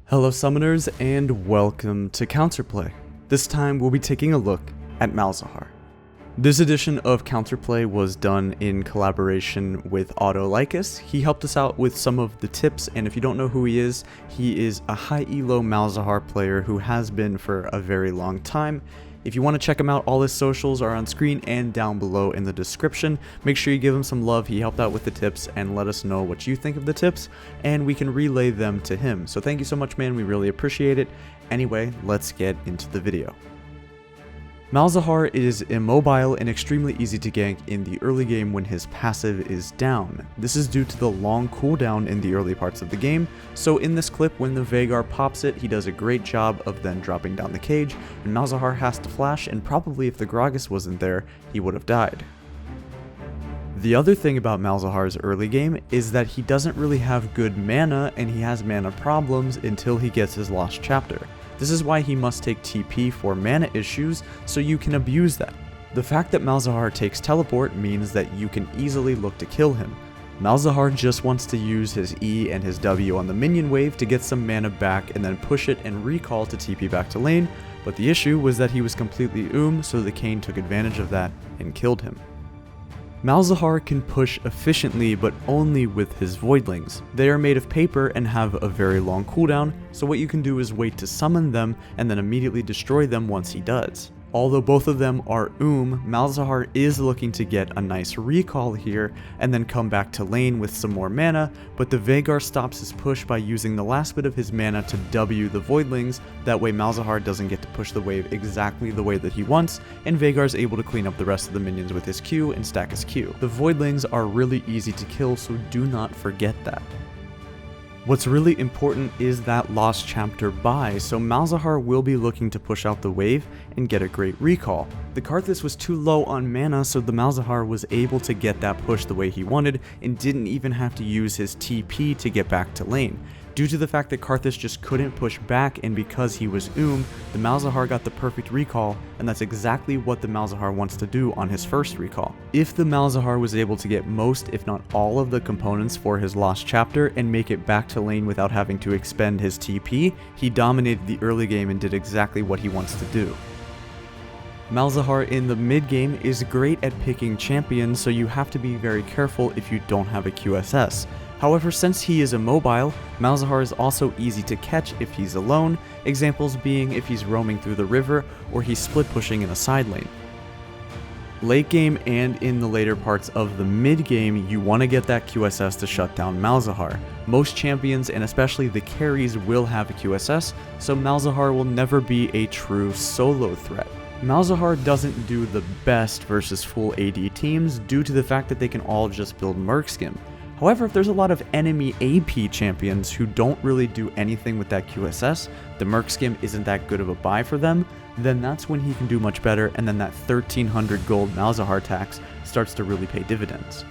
Hello summoners and welcome to Counterplay. This time we'll be taking a look at Malzahar. This edition of Counterplay was done in collaboration with Autolykus. He helped us out with some of the tips, and if you don't know who he is a high elo Malzahar player who has been for a very long time. If you want to check him out, all his socials are on screen and down below in the description. Make sure you give him some love. He helped out with the tips, and let us know what you think of the tips, and we can relay them to him. So thank you so much, man. We really appreciate it. Anyway, let's get into the video. Malzahar is immobile and extremely easy to gank in the early game when his passive is down. This is due to the long cooldown in the early parts of the game, so in this clip when the Veigar pops it, he does a great job of then dropping down the cage, and Malzahar has to flash, and probably if the Gragas wasn't there, he would have died. The other thing about Malzahar's early game is that he doesn't really have good mana, and he has mana problems until he gets his Lost Chapter. This is why he must take TP for mana issues, so you can abuse that. The fact that Malzahar takes teleport means that you can easily look to kill him. Malzahar just wants to use his E and his W on the minion wave to get some mana back and then push it and recall to TP back to lane, but the issue was that he was completely so the Kayn took advantage of that and killed him. Malzahar can push efficiently, but only with his Voidlings. They are made of paper and have a very long cooldown, so what you can do is wait to summon them and then immediately destroy them once he does. Although both of them are Malzahar is looking to get a nice recall here and then come back to lane with some more mana, but the Veigar stops his push by using the last bit of his mana to W the Voidlings. That way Malzahar doesn't get to push the wave exactly the way that he wants, and Veigar is able to clean up the rest of the minions with his Q and stack his Q. The Voidlings are really easy to kill, so do not forget that. What's really important is that Lost Chapter buy, so Malzahar will be looking to push out the wave and get a great recall. The Karthus was too low on mana, so the Malzahar was able to get that push the way he wanted and didn't even have to use his TP to get back to lane. Due to the fact that Karthus just couldn't push back, and because he was the Malzahar got the perfect recall, and that's exactly what the Malzahar wants to do on his first recall. If the Malzahar was able to get most, if not all of the components for his Lost Chapter and make it back to lane without having to expend his TP, he dominated the early game and did exactly what he wants to do. Malzahar in the mid game is great at picking champions, so you have to be very careful if you don't have a QSS. However, since he is immobile, Malzahar is also easy to catch if he's alone, examples being if he's roaming through the river or he's split pushing in a side lane. Late game and in the later parts of the mid game, you want to get that QSS to shut down Malzahar. Most champions and especially the carries will have a QSS, so Malzahar will never be a true solo threat. Malzahar doesn't do the best versus full AD teams due to the fact that they can all just build Mercskim. However, if there's a lot of enemy AP champions who don't really do anything with that QSS, the Mercskim isn't that good of a buy for them, then that's when he can do much better, and then that 1300 gold Malzahar tax starts to really pay dividends.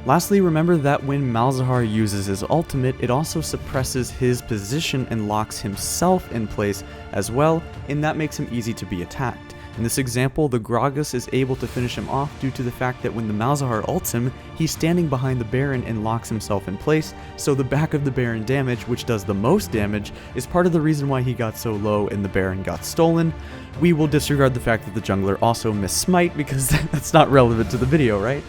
Lastly, remember that when Malzahar uses his ultimate, it also suppresses his position and locks himself in place as well, and that makes him easy to be attacked. In this example, the Gragas is able to finish him off due to the fact that when the Malzahar ults him, he's standing behind the Baron and locks himself in place, so the back of the Baron damage, which does the most damage, is part of the reason why he got so low and the Baron got stolen. We will disregard the fact that the jungler also missed Smite because that's not relevant to the video, right?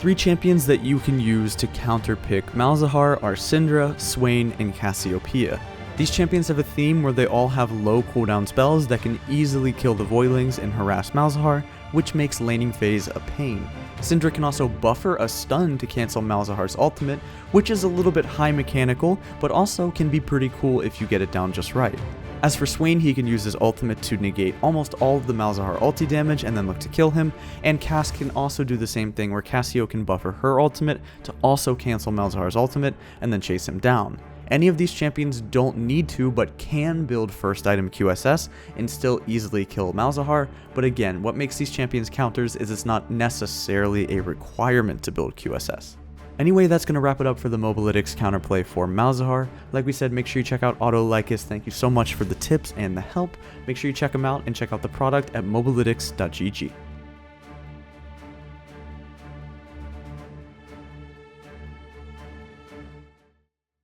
3 champions that you can use to counterpick Malzahar are Syndra, Swain, and Cassiopeia. These champions have a theme where they all have low cooldown spells that can easily kill the Voidlings and harass Malzahar, which makes laning phase a pain. Syndra can also buffer a stun to cancel Malzahar's ultimate, which is a little bit high mechanical, but also can be pretty cool if you get it down just right. As for Swain, he can use his ultimate to negate almost all of the Malzahar ulti damage and then look to kill him, and Cass can also do the same thing where Cassio can buffer her ultimate to also cancel Malzahar's ultimate and then chase him down. Any of these champions don't need to, but can build first item QSS and still easily kill Malzahar, but again, what makes these champions counters is it's not necessarily a requirement to build QSS. Anyway, that's going to wrap it up for the Mobalytics Counterplay for Malzahar. Like we said, make sure you check out Autolykus. Thank you so much for the tips and the help. Make sure you check them out and check out the product at mobalytics.gg.